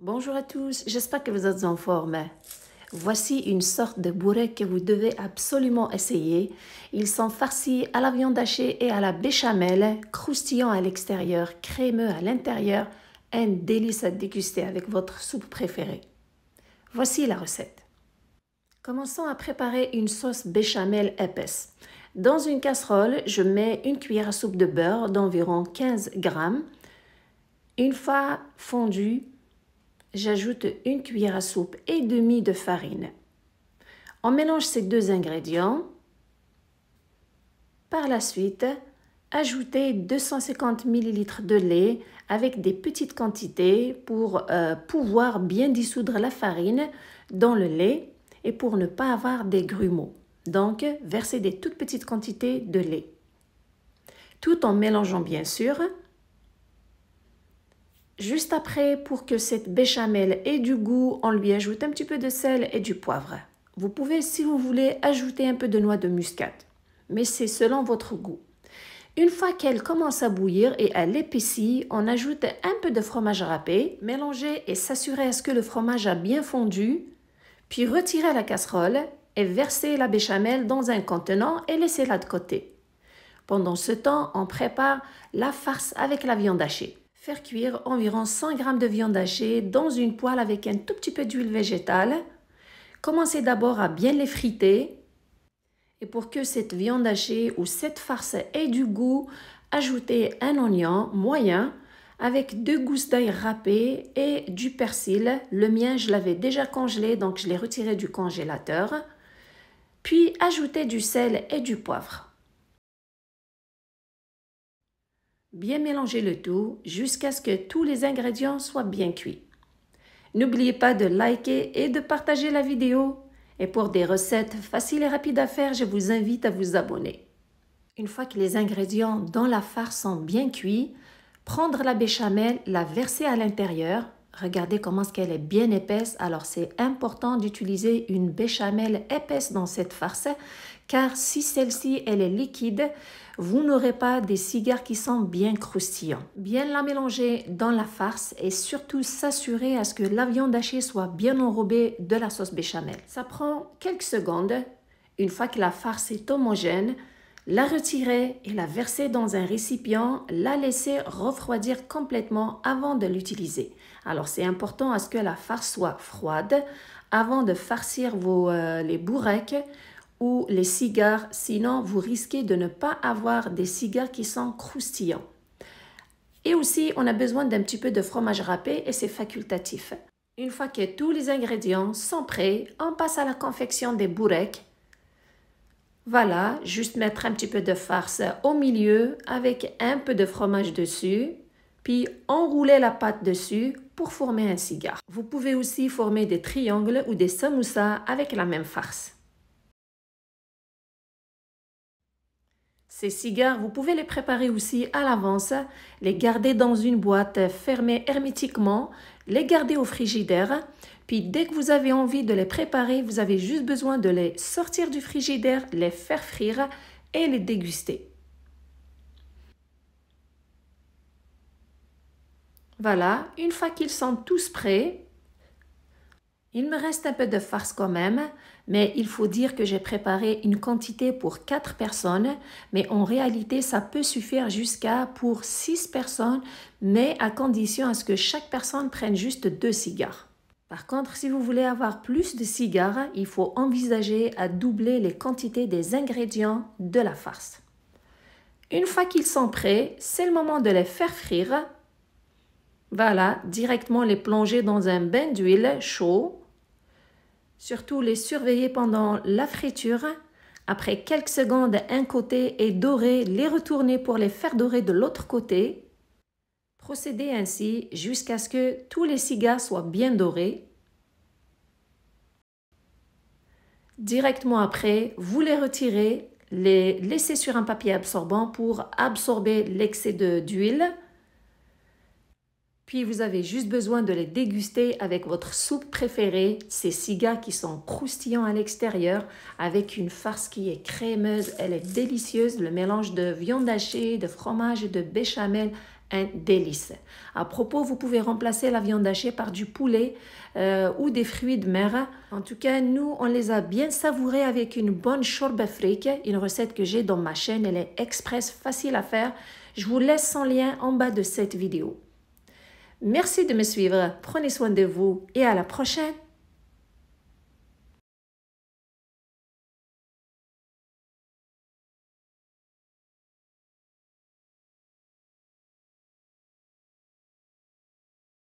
Bonjour à tous, j'espère que vous êtes en forme. Voici une sorte de bourrec que vous devez absolument essayer. Ils sont farcis à la viande hachée et à la béchamel, croustillants à l'extérieur, crémeux à l'intérieur, un délice à déguster avec votre soupe préférée. Voici la recette. Commençons à préparer une sauce béchamel épaisse. Dans une casserole, je mets une cuillère à soupe de beurre d'environ 15 grammes. Une fois fondu, j'ajoute une cuillère à soupe et demie de farine. On mélange ces deux ingrédients. Par la suite, ajoutez 250 ml de lait avec des petites quantités pour pouvoir bien dissoudre la farine dans le lait et pour ne pas avoir des grumeaux. Donc, versez des toutes petites quantités de lait. Tout en mélangeant bien sûr. Juste après, pour que cette béchamel ait du goût, on lui ajoute un petit peu de sel et du poivre. Vous pouvez, si vous voulez, ajouter un peu de noix de muscade, mais c'est selon votre goût. Une fois qu'elle commence à bouillir et elle épaissit, on ajoute un peu de fromage râpé, mélanger et s'assurer à ce que le fromage a bien fondu, puis retirer la casserole et verser la béchamel dans un contenant et laisser-la de côté. Pendant ce temps, on prépare la farce avec la viande hachée. Faire cuire environ 100 g de viande hachée dans une poêle avec un tout petit peu d'huile végétale. Commencez d'abord à bien les friter. Et pour que cette viande hachée ou cette farce ait du goût, ajoutez un oignon moyen avec 2 gousses d'ail râpées et du persil. Le mien, je l'avais déjà congelé, donc je l'ai retiré du congélateur. Puis ajoutez du sel et du poivre. Bien mélanger le tout jusqu'à ce que tous les ingrédients soient bien cuits. N'oubliez pas de liker et de partager la vidéo. Et pour des recettes faciles et rapides à faire, je vous invite à vous abonner. Une fois que les ingrédients dans la farce sont bien cuits, prendre la béchamel, la verser à l'intérieur. Regardez comment elle est bien épaisse, alors c'est important d'utiliser une béchamel épaisse dans cette farce, car si celle-ci elle est liquide, vous n'aurez pas des cigares qui sont bien croustillants. Bien la mélanger dans la farce et surtout s'assurer à ce que la viande hachée soit bien enrobée de la sauce béchamel. Ça prend quelques secondes. Une fois que la farce est homogène, la retirer et la verser dans un récipient, la laisser refroidir complètement avant de l'utiliser. Alors c'est important à ce que la farce soit froide avant de farcir les bourrecs ou les cigares, sinon vous risquez de ne pas avoir des cigares qui sont croustillants. Et aussi, on a besoin d'un petit peu de fromage râpé et c'est facultatif. Une fois que tous les ingrédients sont prêts, on passe à la confection des bourrecs. Voilà, juste mettre un petit peu de farce au milieu avec un peu de fromage dessus, puis enrouler la pâte dessus pour former un cigare. Vous pouvez aussi former des triangles ou des samoussas avec la même farce. Ces cigares, vous pouvez les préparer aussi à l'avance, les garder dans une boîte fermée hermétiquement, les garder au frigidaire. Puis dès que vous avez envie de les préparer, vous avez juste besoin de les sortir du frigidaire, les faire frire et les déguster. Voilà, une fois qu'ils sont tous prêts, il me reste un peu de farce quand même, mais il faut dire que j'ai préparé une quantité pour 4 personnes, mais en réalité, ça peut suffire jusqu'à pour 6 personnes, mais à condition à ce que chaque personne prenne juste 2 cigares. Par contre, si vous voulez avoir plus de cigares, il faut envisager à doubler les quantités des ingrédients de la farce. Une fois qu'ils sont prêts, c'est le moment de les faire frire. Voilà, directement les plonger dans un bain d'huile chaud. Surtout les surveiller pendant la friture. Après quelques secondes, un côté est doré, les retourner pour les faire dorer de l'autre côté. Procédez ainsi jusqu'à ce que tous les cigares soient bien dorés. Directement après, vous les retirez, les laissez sur un papier absorbant pour absorber l'excès d'huile. Puis vous avez juste besoin de les déguster avec votre soupe préférée, ces cigares qui sont croustillants à l'extérieur, avec une farce qui est crémeuse, elle est délicieuse, le mélange de viande hachée, de fromage et de béchamel, un délice. À propos, vous pouvez remplacer la viande hachée par du poulet ou des fruits de mer. En tout cas, nous, on les a bien savourés avec une bonne shorba frike, une recette que j'ai dans ma chaîne. Elle est express, facile à faire. Je vous laisse son lien en bas de cette vidéo. Merci de me suivre, prenez soin de vous et à la prochaine.